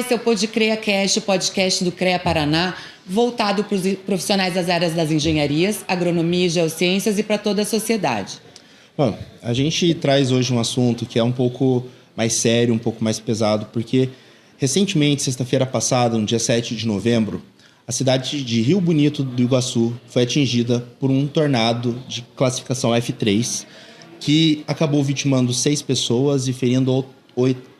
esse é o Podcrea Cast, o podcast do CREA Paraná, voltado para os profissionais das áreas das engenharias, agronomia e geociências e para toda a sociedade. Bom, a gente traz hoje um assunto que é um pouco mais sério, um pouco mais pesado, porque recentemente, sexta-feira passada, no dia 7 de novembro, a cidade de Rio Bonito do Iguaçu foi atingida por um tornado de classificação F3, que acabou vitimando 6 pessoas e ferindo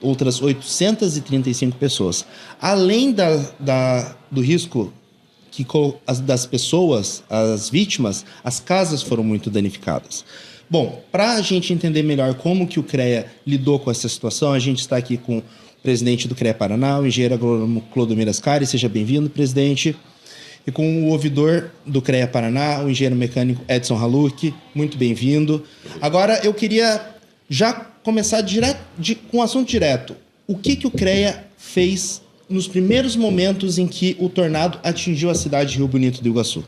outras 835 pessoas. Além do risco das pessoas, as vítimas, as casas foram muito danificadas. Bom, para a gente entender melhor como que o CREA lidou com essa situação, a gente está aqui com o presidente do CREA Paraná, o engenheiro agrônomo Clodomir Ascari. Seja bem-vindo, presidente. E com o ouvidor do CREA Paraná, o engenheiro mecânico Edson Haluk. Muito bem-vindo. Agora, eu queria já começar com um assunto direto. O que o CREA fez nos primeiros momentos em que o tornado atingiu a cidade de Rio Bonito do Iguaçu?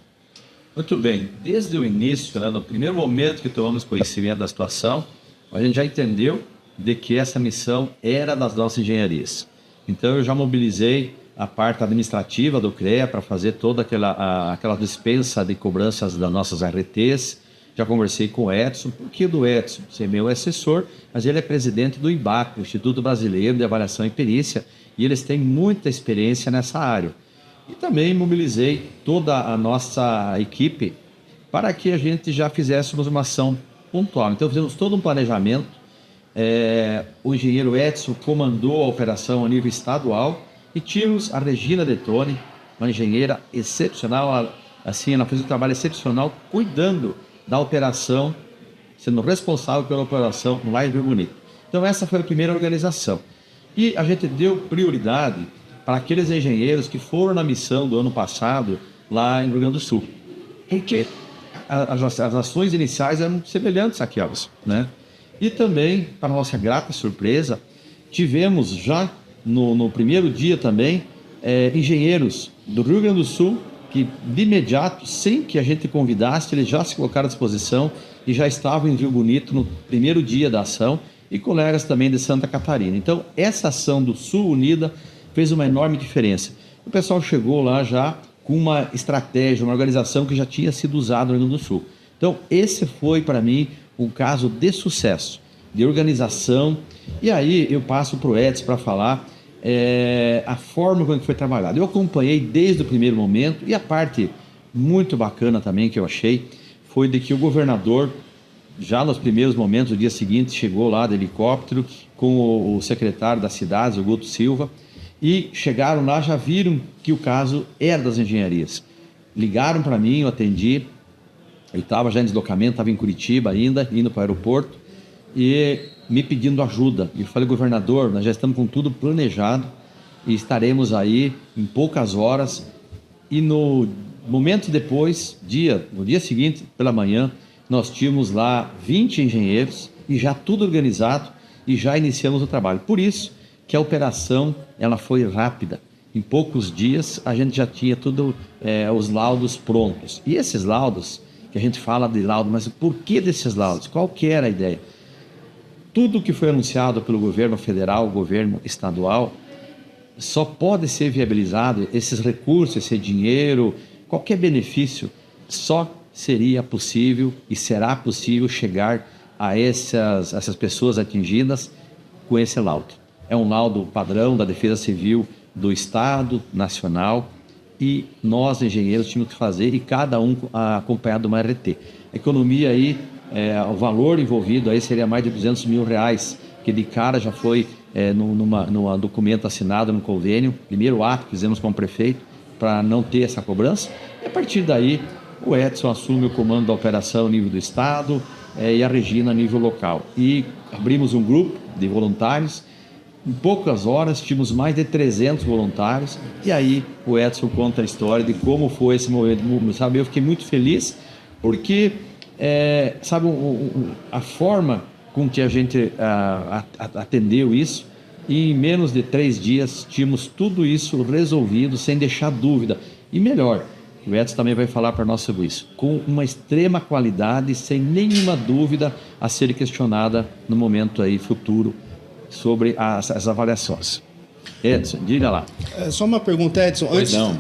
Muito bem. Desde o início, no primeiro momento que tomamos conhecimento da situação, a gente já entendeu de que essa missão era das nossas engenharias. Então, eu já mobilizei a parte administrativa do CREA para fazer toda aquela dispensa de cobranças das nossas RTs. Já conversei com o Edson, porque do Edson, ser meu assessor, mas ele é presidente do IBAC, Instituto Brasileiro de Avaliação e Perícia, e eles têm muita experiência nessa área. E também mobilizei toda a nossa equipe para que a gente já fizéssemos uma ação pontual. Então, fizemos todo um planejamento. O engenheiro Edson comandou a operação a nível estadual e tínhamos a Regina Detoni, uma engenheira excepcional, assim, ela fez um trabalho excepcional cuidando da operação, sendo responsável pela operação lá em Rio Bonito. Então, essa foi a primeira organização. E a gente deu prioridade para aqueles engenheiros que foram na missão do ano passado lá em Rio Grande do Sul. Porque as ações iniciais eram semelhantes àquelas, né? E também, para nossa grata surpresa, tivemos já no primeiro dia também engenheiros do Rio Grande do Sul que de imediato, sem que a gente convidasse, eles já se colocaram à disposição e já estavam em Rio Bonito no primeiro dia da ação, e colegas também de Santa Catarina. Então, essa ação do Sul Unida fez uma enorme diferença. O pessoal chegou lá já com uma estratégia, uma organização que já tinha sido usada no Rio Grande do Sul. Então, esse foi, para mim, um caso de sucesso, de organização. E aí eu passo para o Edson para falar a forma como foi trabalhado. Eu acompanhei desde o primeiro momento, e a parte muito bacana também que eu achei foi de que o governador, já nos primeiros momentos, no dia seguinte, chegou lá de helicóptero com o secretário das cidades, o Guto Silva, e chegaram lá, já viram que o caso era das engenharias. Ligaram para mim, eu atendi, eu estava já em deslocamento, estava em Curitiba ainda, indo para o aeroporto, e me pedindo ajuda. E eu falei, governador, nós já estamos com tudo planejado e estaremos aí em poucas horas. E no momento depois, no dia seguinte, pela manhã, nós tínhamos lá 20 engenheiros e já tudo organizado e já iniciamos o trabalho. Por isso que a operação ela foi rápida. Em poucos dias a gente já tinha tudo, os laudos prontos. E esses laudos, que a gente fala de laudo, mas por que desses laudos? Qual que era a ideia? Tudo que foi anunciado pelo governo federal, governo estadual, só pode ser viabilizado, esses recursos, esse dinheiro, qualquer benefício, só seria possível e será possível chegar a essas pessoas atingidas com esse laudo. É um laudo padrão da Defesa Civil do Estado, nacional, e nós, engenheiros, tínhamos que fazer, e cada um acompanhado de uma RT. A economia aí, o valor envolvido aí seria mais de R$200 mil, que de cara já foi num documento assinado no convênio, primeiro ato que fizemos com o prefeito, para não ter essa cobrança. E a partir daí, o Edson assume o comando da operação a nível do Estado e a Regina a nível local. E abrimos um grupo de voluntários. Em poucas horas, tínhamos mais de 300 voluntários. E aí, o Edson conta a história de como foi esse momento. Sabe, eu fiquei muito feliz, porque sabe, a forma com que a gente atendeu isso, e em menos de 3 dias tínhamos tudo isso resolvido sem deixar dúvida. E melhor, o Edson também vai falar para nós sobre isso, com uma extrema qualidade, sem nenhuma dúvida a ser questionada no momento aí futuro sobre as avaliações. Edson, diga lá. Só uma pergunta, Edson. Pois não.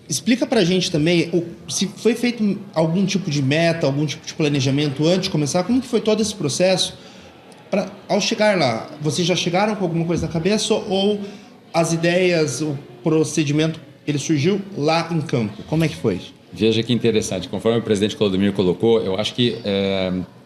Explica pra gente também se foi feito algum tipo de meta, algum tipo de planejamento antes de começar, como que foi todo esse processo? Ao chegar lá, vocês já chegaram com alguma coisa na cabeça ou as ideias, o procedimento, ele surgiu lá em campo? Como é que foi? Veja que interessante, conforme o presidente Clodomiro colocou, eu acho que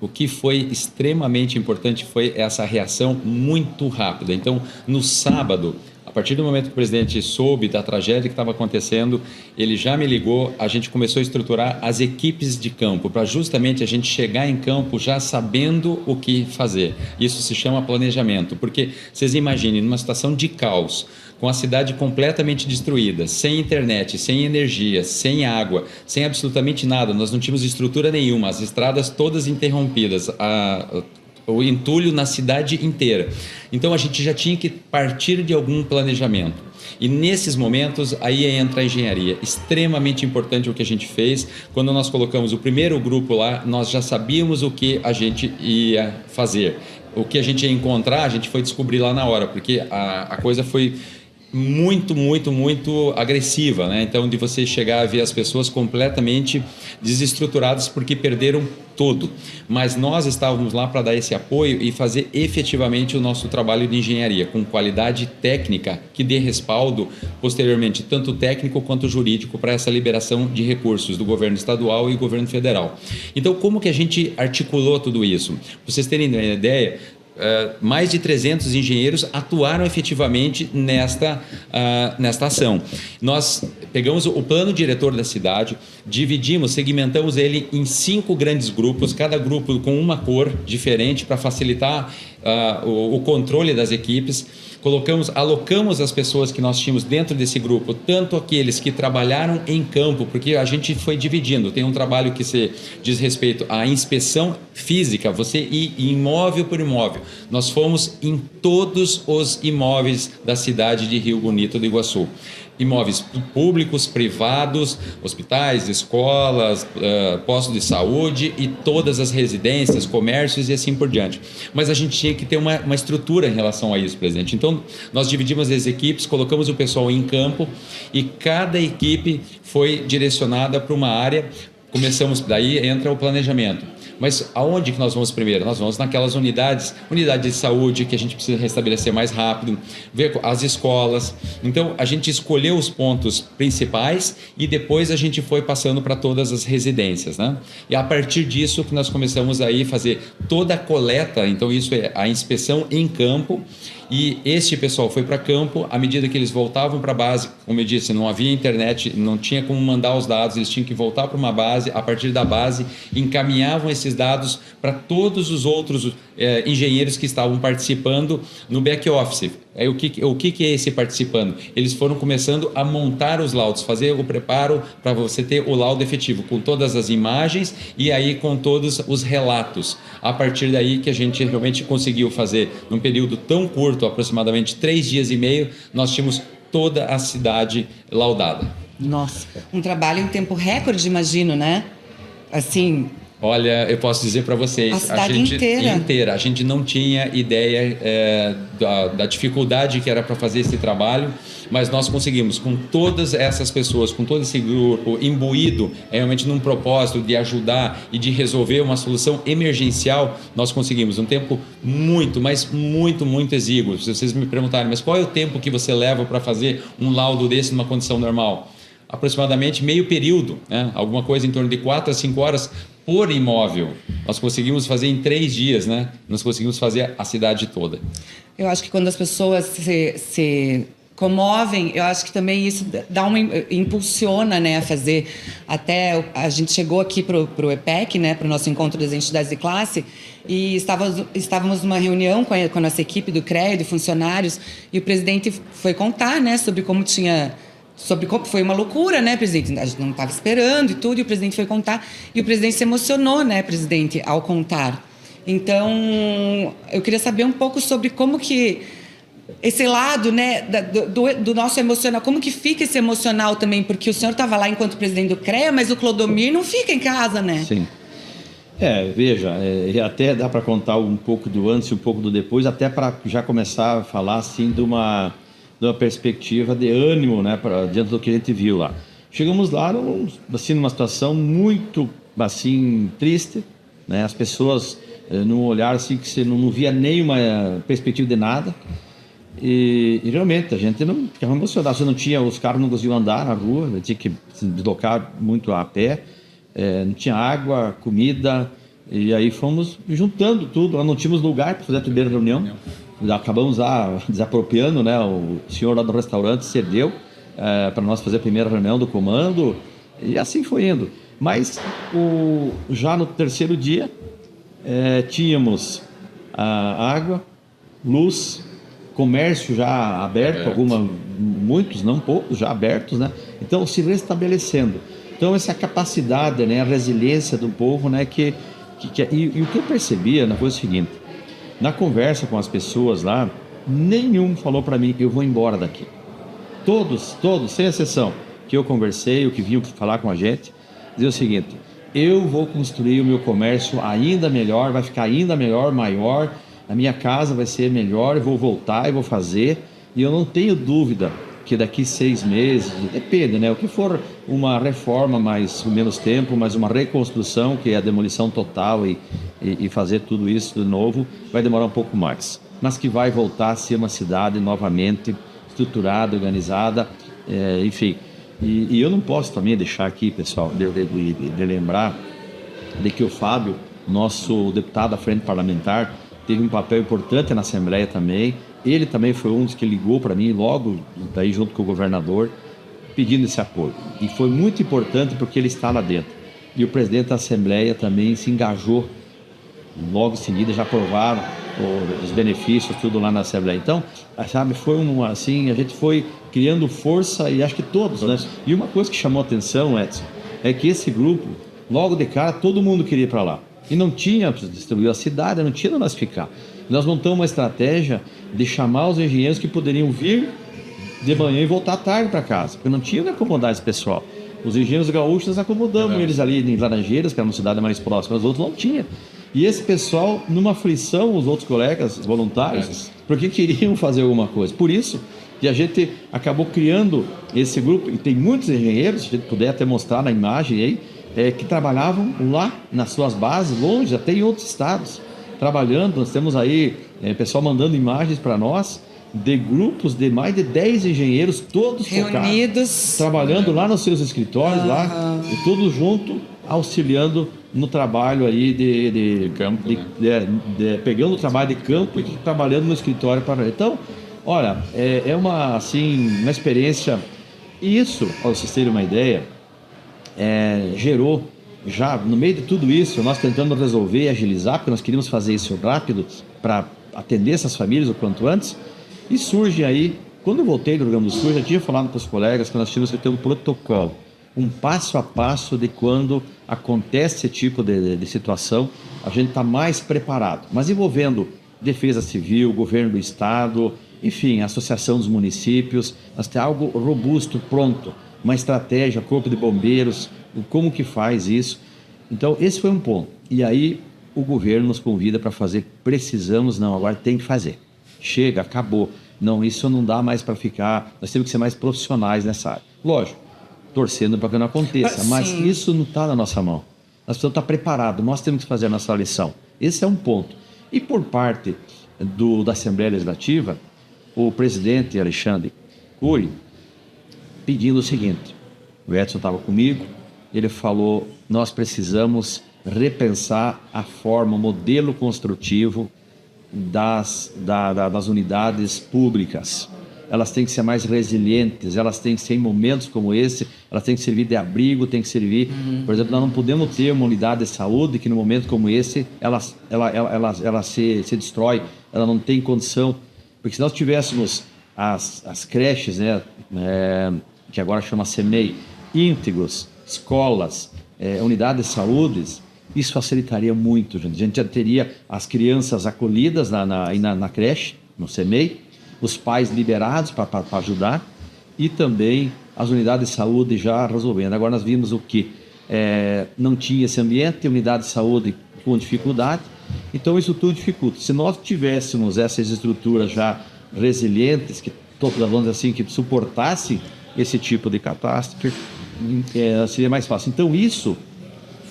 o que foi extremamente importante foi essa reação muito rápida. Então, no sábado, a partir do momento que o presidente soube da tragédia que estava acontecendo, ele já me ligou, a gente começou a estruturar as equipes de campo, para justamente a gente chegar em campo já sabendo o que fazer. Isso se chama planejamento, porque vocês imaginem, numa situação de caos, com a cidade completamente destruída, sem internet, sem energia, sem água, sem absolutamente nada, nós não tínhamos estrutura nenhuma, as estradas todas interrompidas, o entulho na cidade inteira. Então a gente já tinha que partir de algum planejamento. E nesses momentos aí entra a engenharia. Extremamente importante o que a gente fez. Quando nós colocamos o primeiro grupo lá, nós já sabíamos o que a gente ia fazer. O que a gente ia encontrar, a gente foi descobrir lá na hora, porque a coisa foi muito agressiva, né? Então, de você chegar a ver as pessoas completamente desestruturadas porque perderam tudo. Mas nós estávamos lá para dar esse apoio e fazer efetivamente o nosso trabalho de engenharia, com qualidade técnica que dê respaldo posteriormente, tanto técnico quanto jurídico, para essa liberação de recursos do governo estadual e governo federal. Então, como que a gente articulou tudo isso? Para vocês terem uma ideia, mais de 300 engenheiros atuaram efetivamente nesta ação. Nós pegamos o plano diretor da cidade, segmentamos ele em 5 grandes grupos, cada grupo com uma cor diferente para facilitar o controle das equipes. Alocamos as pessoas que nós tínhamos dentro desse grupo, tanto aqueles que trabalharam em campo, porque a gente foi dividindo. Tem um trabalho que se diz respeito à inspeção física, você ir imóvel por imóvel. Nós fomos em todos os imóveis da cidade de Rio Bonito do Iguaçu. Imóveis públicos, privados, hospitais, escolas, postos de saúde e todas as residências, comércios e assim por diante. Mas a gente tinha que ter uma estrutura em relação a isso, presidente. Então, nós dividimos as equipes, colocamos o pessoal em campo e cada equipe foi direcionada para uma área. Daí entra o planejamento. Mas aonde que nós vamos primeiro? Nós vamos naquelas unidades de saúde que a gente precisa restabelecer mais rápido, ver as escolas. Então, a gente escolheu os pontos principais e depois a gente foi passando para todas as residências, né? E a partir disso que nós começamos aí a fazer toda a coleta, então isso é a inspeção em campo. E este pessoal foi para campo, à medida que eles voltavam para a base, como eu disse, não havia internet, não tinha como mandar os dados, eles tinham que voltar para uma base, a partir da base encaminhavam esses dados para todos os outros engenheiros que estavam participando no back-office. O que é esse participando? Eles foram começando a montar os laudos, fazer o preparo para você ter o laudo efetivo, com todas as imagens e aí com todos os relatos. A partir daí que a gente realmente conseguiu fazer, num período tão curto, aproximadamente 3 dias e meio, nós tínhamos toda a cidade laudada. Nossa, um trabalho em tempo recorde, imagino, né? Assim... Olha, eu posso dizer para vocês, a cidade inteira. A gente não tinha ideia da dificuldade que era para fazer esse trabalho, mas nós conseguimos, com todas essas pessoas, com todo esse grupo imbuído realmente num propósito de ajudar e de resolver uma solução emergencial, nós conseguimos um tempo muito exíguo. Se vocês me perguntarem, mas qual é o tempo que você leva para fazer um laudo desse numa condição normal? Aproximadamente meio período, né? Alguma coisa em torno de 4 a 5 horas por imóvel. Nós conseguimos fazer em 3 dias, né? Nós conseguimos fazer a cidade toda. Eu acho que quando as pessoas se comovem, eu acho que também isso impulsiona, né, a fazer. Até a gente chegou aqui para o EPEC, né, para o nosso encontro das entidades de classe, e estávamos numa reunião com a nossa equipe do CREA, de funcionários, e o presidente foi contar, né, sobre como foi uma loucura, né, presidente? A gente não estava esperando e tudo, e o presidente foi contar. E o presidente se emocionou, né, presidente, ao contar. Então, eu queria saber um pouco sobre como que esse lado, né, do nosso emocional, como que fica esse emocional também, porque o senhor estava lá enquanto presidente do CREA, mas o Clodomir não fica em casa, né? Sim. Veja, até dá para contar um pouco do antes e um pouco do depois, até para já começar a falar assim de uma perspectiva de ânimo, né, diante do que a gente viu lá. Chegamos lá, assim, numa situação muito, assim, triste, né, as pessoas num olhar assim que você não via nenhuma perspectiva de nada. E realmente a gente não ficava emocionado. Você não tinha, os carros não conseguiam andar na rua, tinha que se deslocar muito a pé, não tinha água, comida, e aí fomos juntando tudo. Nós não tínhamos lugar para fazer a primeira reunião, acabamos desapropriando, né? O senhor lá do restaurante cedeu para nós fazer a primeira reunião do comando, e assim foi indo. Mas já no terceiro dia tínhamos água, luz, comércio já aberto, muitos, não poucos, já abertos, né? Então, se restabelecendo. Então, essa capacidade, né, a resiliência do povo, né, e o que eu percebia, né, foi o seguinte: na conversa com as pessoas lá, nenhum falou para mim, eu vou embora daqui. Todos, sem exceção, que eu conversei, o que vinham falar com a gente, diziam o seguinte: eu vou construir o meu comércio ainda melhor, vai ficar ainda melhor, maior, a minha casa vai ser melhor, eu vou voltar e vou fazer, e eu não tenho dúvida que daqui 6 meses, depende, né? O que for uma reforma com menos tempo, mas uma reconstrução, que é a demolição total e fazer tudo isso de novo, vai demorar um pouco mais. Mas que vai voltar a ser uma cidade novamente estruturada, organizada, enfim. E eu não posso também deixar aqui, pessoal, de lembrar de que o Fábio, nosso deputado à frente parlamentar, teve um papel importante na Assembleia também. Ele também foi um dos que ligou para mim logo, daí junto com o governador, pedindo esse apoio. E foi muito importante porque ele está lá dentro. E o presidente da Assembleia também se engajou. Logo em seguida já aprovaram os benefícios, tudo lá na Assembleia. Então, sabe, foi assim, a gente foi criando força, e acho que todos, né? E uma coisa que chamou a atenção, Edson, é que esse grupo, logo de cara, todo mundo queria ir para lá. E não tinha, distribuiu a cidade, não tinha onde nós ficar. Nós montamos uma estratégia de chamar os engenheiros que poderiam vir de manhã e voltar tarde para casa, porque não tinha onde acomodar esse pessoal. Os engenheiros gaúchos, nós acomodamos eles ali em Laranjeiras, que era uma cidade mais próxima, os outros não tinham. E esse pessoal, numa aflição, os outros colegas voluntários, porque queriam fazer alguma coisa. Por isso que a gente acabou criando esse grupo, e tem muitos engenheiros, se a gente puder até mostrar na imagem aí, que trabalhavam lá nas suas bases, longe, até em outros estados, trabalhando. Nós temos aí pessoal mandando imagens para nós de grupos de mais de 10 engenheiros, todos reunidos, focados, trabalhando lá nos seus escritórios, lá, e todos junto, auxiliando no trabalho aí de campo, pegando o trabalho de campo e trabalhando no escritório para. Então, olha, é uma experiência. E isso, para vocês terem uma ideia, gerou, já no meio de tudo isso, nós tentando resolver e agilizar, porque nós queríamos fazer isso rápido para atender essas famílias o quanto antes. E surge aí, quando eu voltei do Rio Grande do Sul, eu já tinha falado com os colegas que nós tínhamos que ter um protocolo, um passo a passo de quando acontece esse tipo de situação, a gente está mais preparado, mas envolvendo Defesa Civil, Governo do Estado, enfim, Associação dos Municípios, nós temos algo robusto, pronto, uma estratégia, Corpo de Bombeiros, como que faz isso. Então, esse foi um ponto. E aí, o governo nos convida para fazer, precisamos, não, agora tem que fazer. Chega, acabou. Não, isso não dá mais para ficar, nós temos que ser mais profissionais nessa área. Lógico, torcendo para que não aconteça, mas isso não está na nossa mão. Nós precisamos estar preparados, nós temos que fazer a nossa lição. Esse é um ponto. E por parte da Assembleia Legislativa, o presidente Alexandre Cury pedindo o seguinte: o Edson estava comigo, ele falou, nós precisamos repensar a forma, o modelo construtivo das unidades públicas. Elas têm que ser mais resilientes, elas têm que ser em momentos como esse, elas têm que servir de abrigo, têm que servir... Por exemplo, nós não podemos ter uma unidade de saúde que, num momento como esse, ela se destrói, ela não tem condição. Porque se nós tivéssemos as creches, né, que agora chama CEMEI, íntegros, escolas, unidades de saúde, isso facilitaria muito, gente. A gente já teria as crianças acolhidas na creche, no CEMEI, os pais liberados para ajudar, e também as unidades de saúde já resolvendo. Agora nós vimos o que não tinha esse ambiente, unidade de saúde com dificuldade, então isso tudo dificulta. Se nós tivéssemos essas estruturas já resilientes, que vamos dizer assim, que suportasse esse tipo de catástrofe, seria mais fácil. Então isso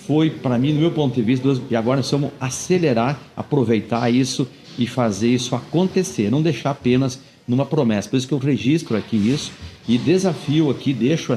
foi, para mim, no meu ponto de vista, e agora nós vamos acelerar, aproveitar isso e fazer isso acontecer, não deixar apenas numa promessa. Por isso que eu registro aqui isso e desafio aqui, deixo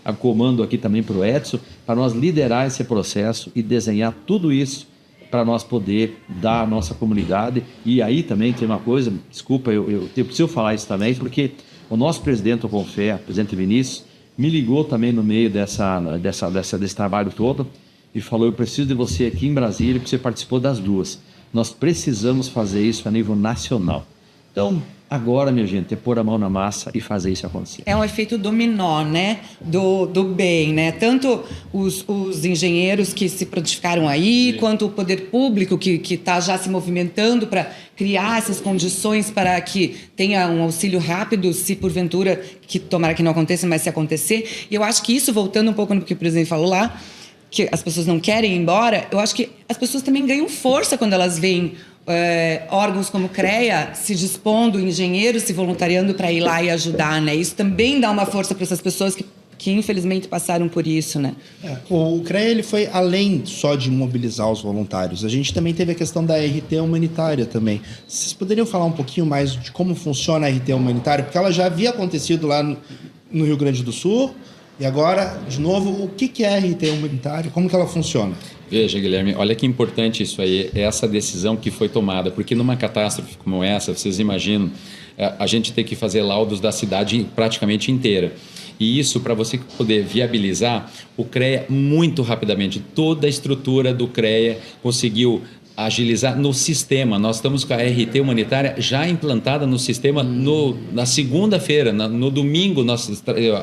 a comando aqui também para o Edson, para nós liderar esse processo e desenhar tudo isso para nós poder dar à nossa comunidade. E aí também tem uma coisa, desculpa, eu preciso falar isso também, porque o nosso presidente, o Confé, o presidente Vinícius, me ligou também no meio desse trabalho todo e falou: eu preciso de você aqui em Brasília, porque você participou das duas. Nós precisamos fazer isso a nível nacional. Então, agora, minha gente, é pôr a mão na massa e fazer isso acontecer. É um efeito dominó, né? Do bem, né? Tanto os engenheiros que se prontificaram aí, quanto o poder público que está já se movimentando para criar essas condições para que tenha um auxílio rápido, se porventura, que tomara que não aconteça, mas se acontecer. E eu acho que isso, voltando um pouco no que o presidente falou lá, que as pessoas não querem ir embora, eu acho que as pessoas também ganham força quando elas veem órgãos como o CREA se dispondo, engenheiros se voluntariando para ir lá e ajudar, né? Isso também dá uma força para essas pessoas que infelizmente passaram por isso, né? O CREA ele foi além só de mobilizar os voluntários. A gente também teve a questão da RT humanitária também. Vocês poderiam falar um pouquinho mais de como funciona a RT humanitária? Porque ela já havia acontecido lá no Rio Grande do Sul. E agora, de novo, o que é a RT humanitária? Como que ela funciona? Veja, Guilherme, olha que importante isso aí, essa decisão que foi tomada, porque numa catástrofe como essa, vocês imaginam, a gente tem que fazer laudos da cidade praticamente inteira. E isso, para você poder viabilizar, o CREA, muito rapidamente, toda a estrutura do CREA conseguiu agilizar no sistema. Nós estamos com a RT humanitária já implantada no sistema na segunda-feira, no domingo,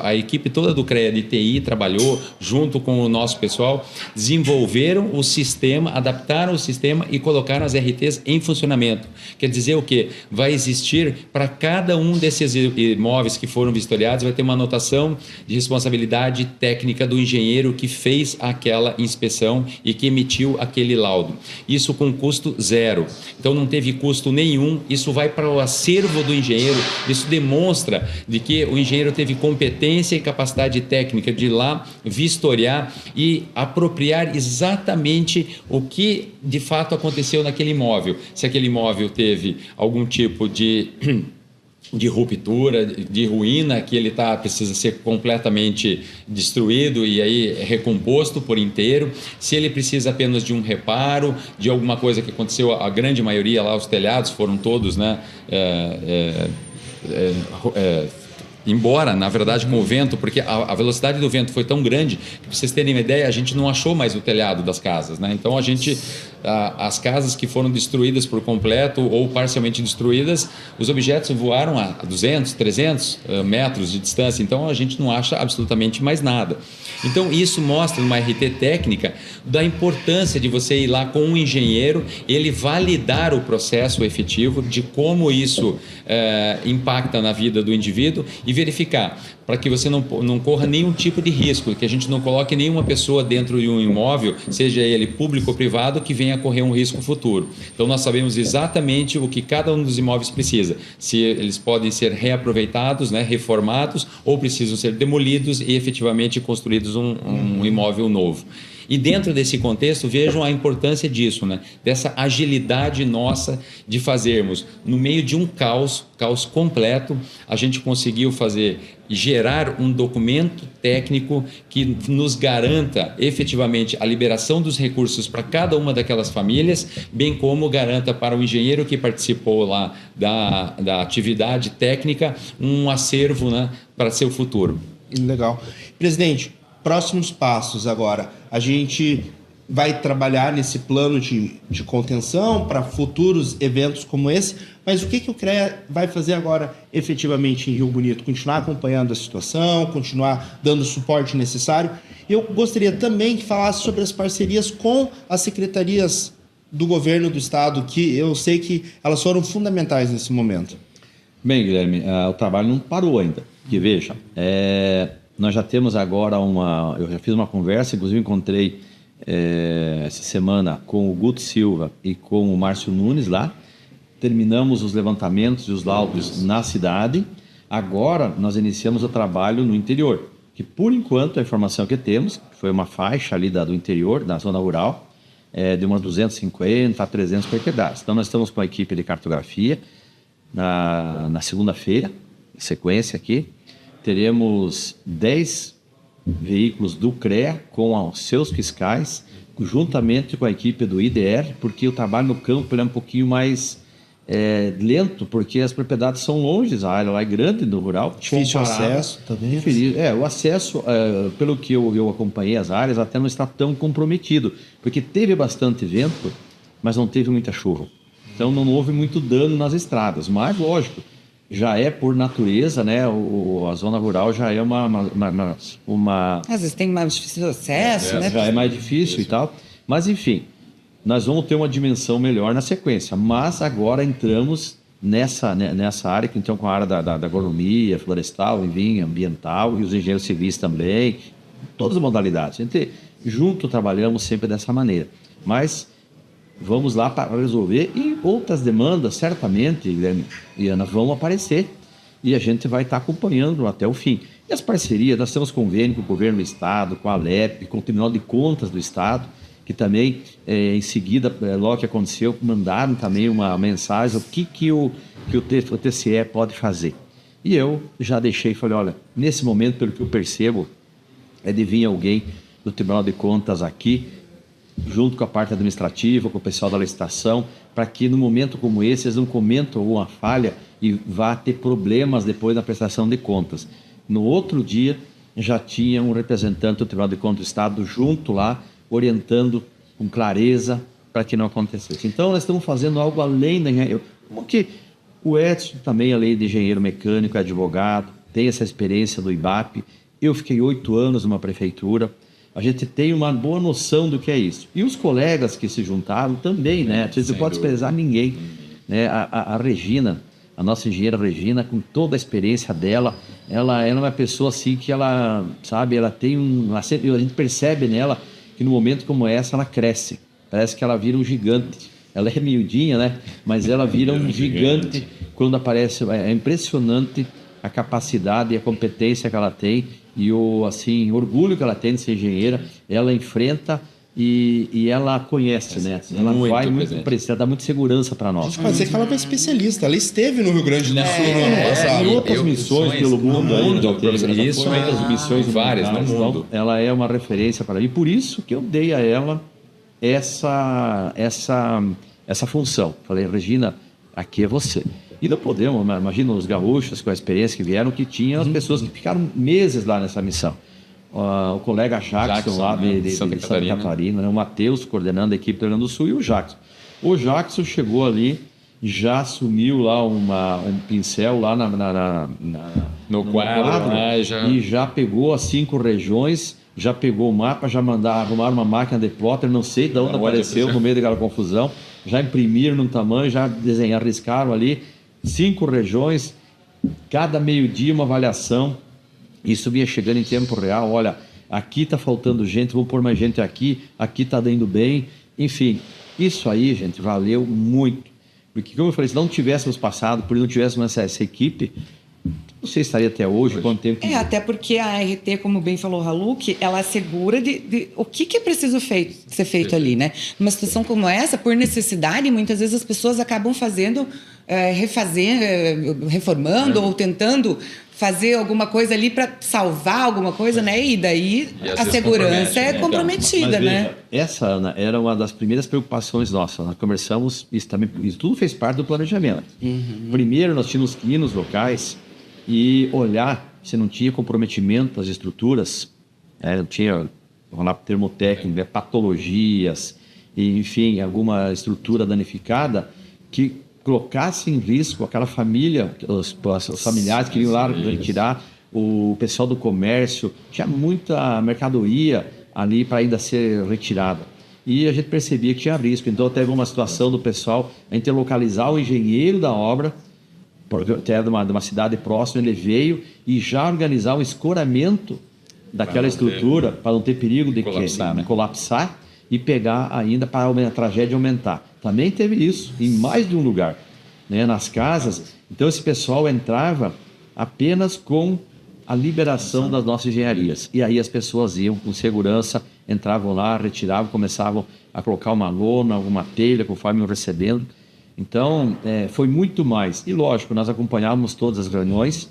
a equipe toda do CREA de TI trabalhou junto com o nosso pessoal, desenvolveram o sistema, adaptaram o sistema e colocaram as RTs em funcionamento. Quer dizer o quê? Vai existir para cada um desses imóveis que foram vistoriados, vai ter uma anotação de responsabilidade técnica do engenheiro que fez aquela inspeção e que emitiu aquele laudo. Isso com custo zero. Então não teve custo nenhum, isso vai para o acervo do engenheiro, isso demonstra de que o engenheiro teve competência e capacidade técnica de ir lá vistoriar e apropriar exatamente o que de fato aconteceu naquele imóvel. Se aquele imóvel teve algum tipo de ruptura, de ruína, que ele precisa ser completamente destruído e aí recomposto por inteiro, se ele precisa apenas de um reparo, de alguma coisa que aconteceu, a grande maioria lá, os telhados foram todos, né, embora, na verdade, com o vento, porque a velocidade do vento foi tão grande que, para vocês terem uma ideia, a gente não achou mais o telhado das casas, né? Então, as casas que foram destruídas por completo ou parcialmente destruídas, os objetos voaram a 200, 300 metros de distância, então a gente não acha absolutamente mais nada. Então, isso mostra uma RT técnica da importância de você ir lá com um engenheiro, ele validar o processo efetivo de como isso impacta na vida do indivíduo e verificar, para que você não corra nenhum tipo de risco, que a gente não coloque nenhuma pessoa dentro de um imóvel, seja ele público ou privado, que venha a correr um risco futuro. Então, nós sabemos exatamente o que cada um dos imóveis precisa, se eles podem ser reaproveitados, né, reformados, ou precisam ser demolidos e efetivamente construídos um imóvel novo. E dentro desse contexto, vejam a importância disso, né? Dessa agilidade nossa de fazermos, no meio de um caos completo, a gente conseguiu gerar um documento técnico que nos garanta efetivamente a liberação dos recursos para cada uma daquelas famílias, bem como garanta para o engenheiro que participou lá da atividade técnica um acervo, né, para seu futuro. Legal. Presidente, próximos passos agora. A gente vai trabalhar nesse plano de contenção para futuros eventos como esse, mas o que o CREA vai fazer agora efetivamente em Rio Bonito? Continuar acompanhando a situação, continuar dando o suporte necessário. Eu gostaria também que falasse sobre as parcerias com as secretarias do governo do estado, que eu sei que elas foram fundamentais nesse momento. Bem, Guilherme, o trabalho não parou ainda. Que veja, nós já temos agora eu já fiz uma conversa, inclusive encontrei essa semana com o Guto Silva e com o Márcio Nunes lá. Terminamos os levantamentos e os laudos na cidade. Agora, nós iniciamos o trabalho no interior, que por enquanto a informação que temos, foi uma faixa ali do interior, da zona rural, de umas 250 a 300 propriedades. Então, nós estamos com a equipe de cartografia na segunda-feira, em sequência aqui. Teremos 10 veículos do CREA com os seus fiscais, juntamente com a equipe do IDR, porque o trabalho no campo ele é um pouquinho mais lento, porque as propriedades são longe, a área lá é grande no rural. Difícil acesso também. O acesso, pelo que eu acompanhei as áreas, até não está tão comprometido, porque teve bastante vento, mas não teve muita chuva. Então não houve muito dano nas estradas, mas lógico, já é por natureza, né? A zona rural já é uma Às vezes tem mais difícil acesso, né? já é mais difícil e tal, mas enfim, nós vamos ter uma dimensão melhor na sequência, mas agora entramos nessa área, que então com a área da agronomia, florestal, enfim, ambiental, e os engenheiros civis também, todas as modalidades. A gente junto trabalhamos sempre dessa maneira, mas vamos lá para resolver, e outras demandas, certamente, Guilherme e Ana, vão aparecer, e a gente vai estar acompanhando até o fim. E as parcerias, nós temos convênio com o governo do Estado, com a Alep, com o Tribunal de Contas do Estado, que também, em seguida, logo que aconteceu, mandaram também uma mensagem, o que o TCE pode fazer. E eu já deixei e falei, olha, nesse momento, pelo que eu percebo, é de vir alguém do Tribunal de Contas aqui, junto com a parte administrativa, com o pessoal da licitação, para que no momento como esse, eles não comentam alguma falha e vá ter problemas depois da prestação de contas. No outro dia, já tinha um representante do Tribunal de Contas do Estado junto lá, orientando com clareza para que não acontecesse. Então, nós estamos fazendo algo além da engenharia. Como que o Edson também, além de engenheiro mecânico, é advogado, tem essa experiência do IBAP. Eu fiquei 8 anos numa prefeitura. A gente tem uma boa noção do que é isso. E os colegas que se juntaram também, né? A gente não pode desprezar ninguém. Né? A Regina, a nossa engenheira Regina, com toda a experiência dela, ela é uma pessoa assim que ela, sabe, ela tem a gente percebe nela que no momento como essa ela cresce. Parece que ela vira um gigante. Ela é miudinha, né? Mas ela vira um gigante quando aparece. É impressionante a capacidade e a competência que ela tem e o orgulho que ela tem de ser engenheira. Ela enfrenta e ela conhece, né? Ela vai muito precisa, dá muita segurança para nós. Pode dizer que ela é uma especialista. Ela esteve no Rio Grande do Sul no ano passado. Em outras missões pelo mundo. Isso, muitas missões várias no mundo. Então, ela é uma referência para mim. E por isso que eu dei a ela essa função. Falei, Regina, aqui é você. E não podemos, imagina os gaúchos com a experiência que vieram, que tinham as pessoas que ficaram meses lá nessa missão. O colega Jackson lá de Santa Catarina, né? O Matheus coordenando a equipe do Rio Grande do Sul e o Jackson. O Jackson chegou ali, já assumiu lá um pincel lá no quadro e já pegou as 5 regiões, já pegou o mapa, já arrumaram uma máquina de plotter, não sei de onde apareceu no meio daquela confusão, já imprimiram num tamanho, já desenharam, riscaram ali 5 regiões, cada meio-dia uma avaliação. Isso vinha chegando em tempo real, olha, aqui está faltando gente, vou pôr mais gente aqui está dando bem. Enfim, isso aí, gente, valeu muito. Porque, como eu falei, se não tivéssemos passado, por não tivéssemos essa equipe, não sei se estaria até hoje, quanto tempo... Até porque a RT, como bem falou o Haluk, ela assegura de o que é preciso ser feito ali, né? Numa situação como essa, por necessidade, muitas vezes as pessoas acabam fazendo, reformando ou tentando fazer alguma coisa ali para salvar alguma coisa, né? E daí a segurança é comprometida, mas, né? Veja, essa, Ana, era uma das primeiras preocupações nossas. Nós conversamos, isso tudo fez parte do planejamento. Primeiro, nós tínhamos que ir nos locais e olhar se não tinha comprometimento das estruturas, não tinha, vamos lá, termotécnico, patologias, e, enfim, alguma estrutura danificada que colocasse em risco aquela família, os familiares que vinham lá retirar, o pessoal do comércio, tinha muita mercadoria ali para ainda ser retirada. E a gente percebia que tinha risco, então teve uma situação do pessoal a interlocalizar o engenheiro da obra, porque era de uma cidade próxima, ele veio e já organizar um escoramento daquela estrutura para não ter perigo de colapsar e pegar ainda para a tragédia aumentar. Também teve isso em mais de um lugar, né, nas casas. Então esse pessoal entrava apenas com a liberação das nossas engenharias. E aí as pessoas iam com segurança, entravam lá, retiravam, começavam a colocar uma lona, uma telha, conforme iam recebendo. Então, foi muito mais. E, lógico, nós acompanhávamos todas as reuniões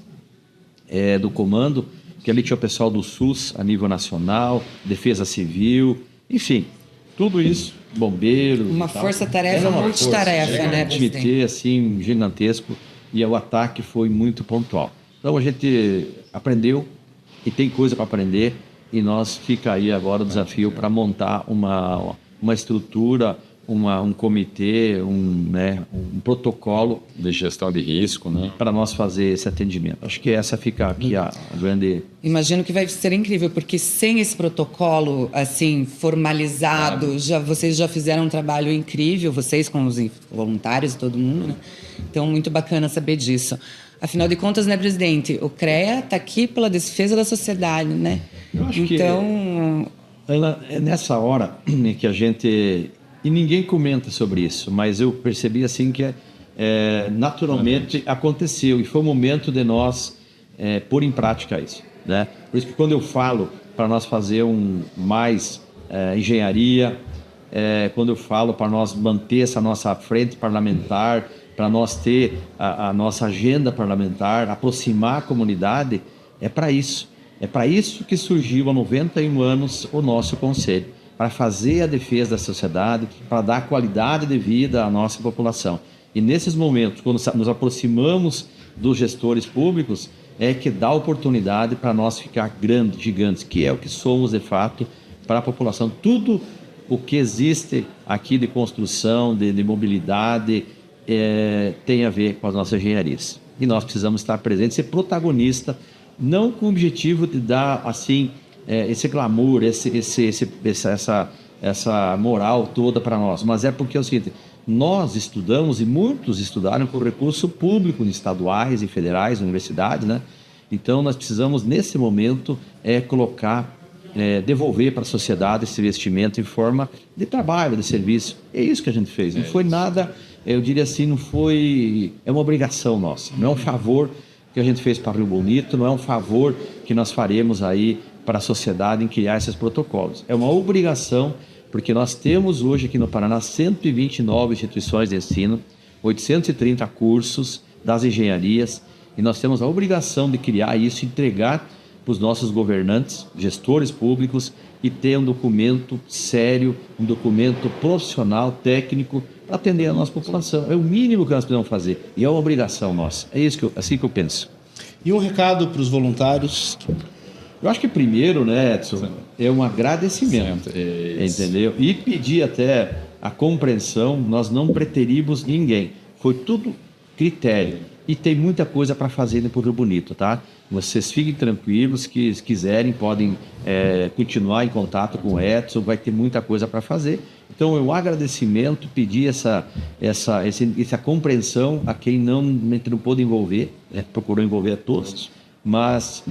do comando, que ali tinha o pessoal do SUS a nível nacional, Defesa Civil, enfim, tudo isso, bombeiros. Uma força-tarefa, multitarefa, né, um comitê, assim, gigantesco, e o ataque foi muito pontual. Então, a gente aprendeu e tem coisa para aprender, e nós fica aí agora o desafio para montar uma estrutura, um comitê, um protocolo de gestão de risco, né? Para nós fazer esse atendimento. Acho que essa fica aqui a grande... Imagino que vai ser incrível, porque sem esse protocolo assim formalizado, vocês já fizeram um trabalho incrível, vocês com os voluntários e todo mundo, né? Então, muito bacana saber disso. Afinal de contas, né, presidente, o CREA está aqui pela defesa da sociedade, né? Eu acho então... é nessa hora que a gente... E ninguém comenta sobre isso, mas eu percebi assim que naturalmente aconteceu e foi o momento de nós pôr em prática isso, né? Por isso que quando eu falo para nós fazer mais engenharia, quando eu falo para nós manter essa nossa frente parlamentar, para nós ter a nossa agenda parlamentar, aproximar a comunidade, é para isso. É para isso que surgiu há 91 anos o nosso conselho, para fazer a defesa da sociedade, para dar qualidade de vida à nossa população. E nesses momentos, quando nos aproximamos dos gestores públicos, é que dá oportunidade para nós ficar grandes, gigantes, que é o que somos de fato para a população. Tudo o que existe aqui de construção, de mobilidade, tem a ver com as nossas engenharias. E nós precisamos estar presentes, ser protagonista, não com o objetivo de dar assim esse glamour, essa moral toda para nós, mas é porque é o seguinte: nós estudamos e muitos estudaram com recurso público, estaduais e federais, universidades, né? Então nós precisamos nesse momento colocar, devolver para a sociedade esse investimento em forma de trabalho, de serviço. É isso que a gente fez. Não foi nada, eu diria assim, não foi, é uma obrigação nossa. Não é um favor que a gente fez para Rio Bonito, não é um favor que nós faremos aí para a sociedade em criar esses protocolos. É uma obrigação, porque nós temos hoje aqui no Paraná 129 instituições de ensino, 830 cursos das engenharias, e nós temos a obrigação de criar isso, entregar para os nossos governantes, gestores públicos, e ter um documento sério, um documento profissional, técnico, para atender a nossa população. É o mínimo que nós precisamos fazer, e é uma obrigação nossa. É isso assim que eu penso. E um recado para os voluntários? Eu acho que primeiro, né, Edson, é um agradecimento, entendeu? E pedir até a compreensão, nós não preteríamos ninguém. Foi tudo critério. E tem muita coisa para fazer no Rio Bonito, tá? Vocês fiquem tranquilos, que se quiserem podem continuar em contato com o Edson, vai ter muita coisa para fazer. Então, o agradecimento, pedir essa compreensão a quem não pôde envolver, procurou envolver a todos, mas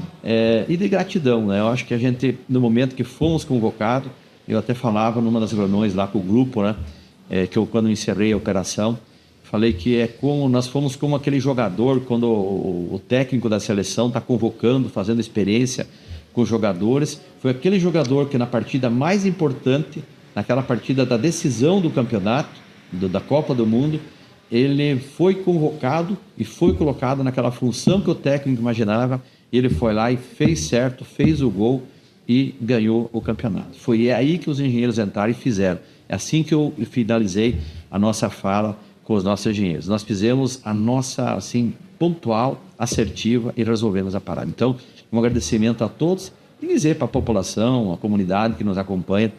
e de gratidão, né? Eu acho que a gente, no momento que fomos convocados, eu até falava numa das reuniões lá com o grupo, né? Que eu, quando encerrei a operação, falei que nós fomos como aquele jogador, quando o técnico da seleção está convocando, fazendo experiência com os jogadores. Foi aquele jogador que na partida mais importante, naquela partida da decisão do campeonato, da Copa do Mundo, ele foi convocado e foi colocado naquela função que o técnico imaginava. Ele foi lá e fez certo, fez o gol e ganhou o campeonato. Foi aí que os engenheiros entraram e fizeram. É assim que eu finalizei a nossa fala com os nossos engenheiros. Nós fizemos a nossa, assim, pontual, assertiva e resolvemos a parada. Então, um agradecimento a todos e dizer para a população, a comunidade que nos acompanha,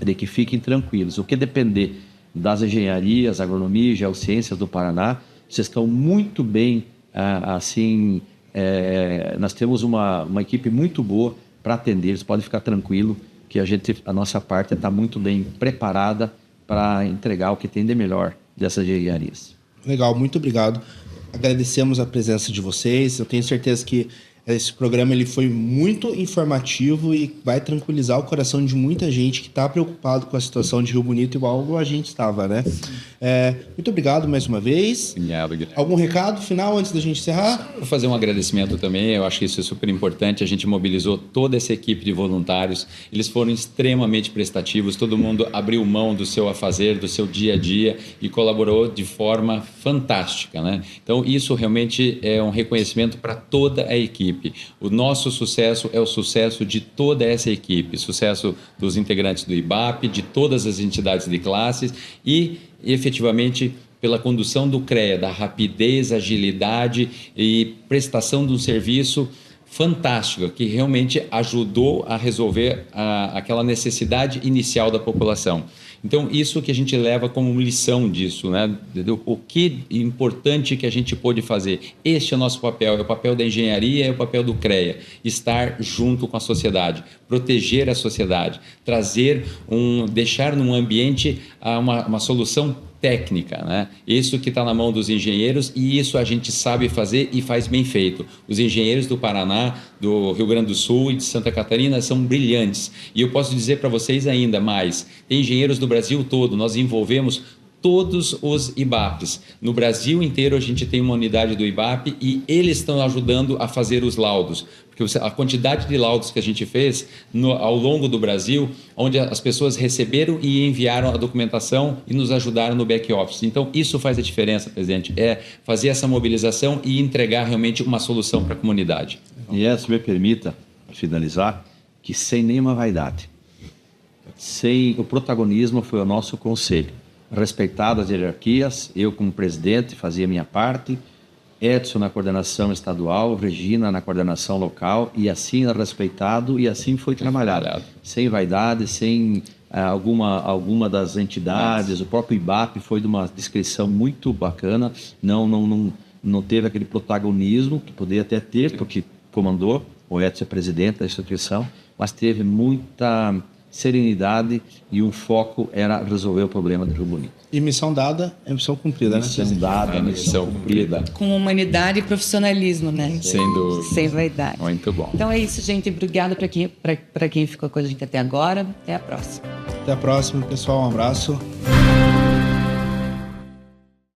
de que fiquem tranquilos. O que depender das engenharias, agronomia e geociências do Paraná, vocês estão muito bem, nós temos uma equipe muito boa para atender. Eles podem ficar tranquilos que a nossa parte está muito bem preparada para entregar o que tem de melhor dessas engenharias. Legal, muito obrigado. Agradecemos a presença de vocês. Eu tenho certeza que Esse programa ele foi muito informativo e vai tranquilizar o coração de muita gente que está preocupado com a situação de Rio Bonito, igual a gente estava, né? Muito obrigado mais uma vez. Obrigado, Guilherme. Algum recado final antes da gente encerrar? Vou fazer um agradecimento também, eu acho que isso é super importante. A gente mobilizou toda essa equipe de voluntários, eles foram extremamente prestativos, todo mundo abriu mão do seu afazer, do seu dia a dia e colaborou de forma fantástica, né? Então, isso realmente é um reconhecimento para toda a equipe. O nosso sucesso é o sucesso de toda essa equipe, sucesso dos integrantes do IBAP, de todas as entidades de classes e, efetivamente, pela condução do CREA, da rapidez, agilidade e prestação de um serviço fantástico, que realmente ajudou a resolver aquela necessidade inicial da população. Então, isso que a gente leva como lição disso, né? O que importante que a gente pôde fazer. Este é o nosso papel, é o papel da engenharia, é o papel do CREA, estar junto com a sociedade, proteger a sociedade, deixar num ambiente uma solução técnica, né? Isso que está na mão dos engenheiros e isso a gente sabe fazer e faz bem feito. Os engenheiros do Paraná, do Rio Grande do Sul e de Santa Catarina são brilhantes. E eu posso dizer para vocês ainda mais, tem engenheiros do Brasil todo, nós envolvemos todos os IBAPs. No Brasil inteiro a gente tem uma unidade do IBAP e eles estão ajudando a fazer os laudos. Porque a quantidade de laudos que a gente fez ao longo do Brasil, onde as pessoas receberam e enviaram a documentação e nos ajudaram no back-office. Então, isso faz a diferença, presidente, é fazer essa mobilização e entregar realmente uma solução para a comunidade. E se me permita finalizar, que sem nenhuma vaidade, sem o protagonismo foi o nosso conselho. Respeitado as hierarquias, eu como presidente fazia a minha parte, Edson na coordenação estadual, Regina na coordenação local, e assim era respeitado e assim foi trabalhado. Sem vaidade, sem alguma das entidades, o próprio IBAP foi de uma descrição muito bacana, não teve aquele protagonismo que poderia até ter, porque comandou, o Edson é presidente da instituição, mas teve muita serenidade e um foco era resolver o problema do Rio Bonito. E missão dada é missão cumprida, né? Missão dada, missão cumprida. Com humanidade e profissionalismo, né? Sem dúvida. Sem vaidade. Muito bom. Então é isso, gente. Obrigada para quem ficou com a gente até agora. Até a próxima. Até a próxima, pessoal. Um abraço.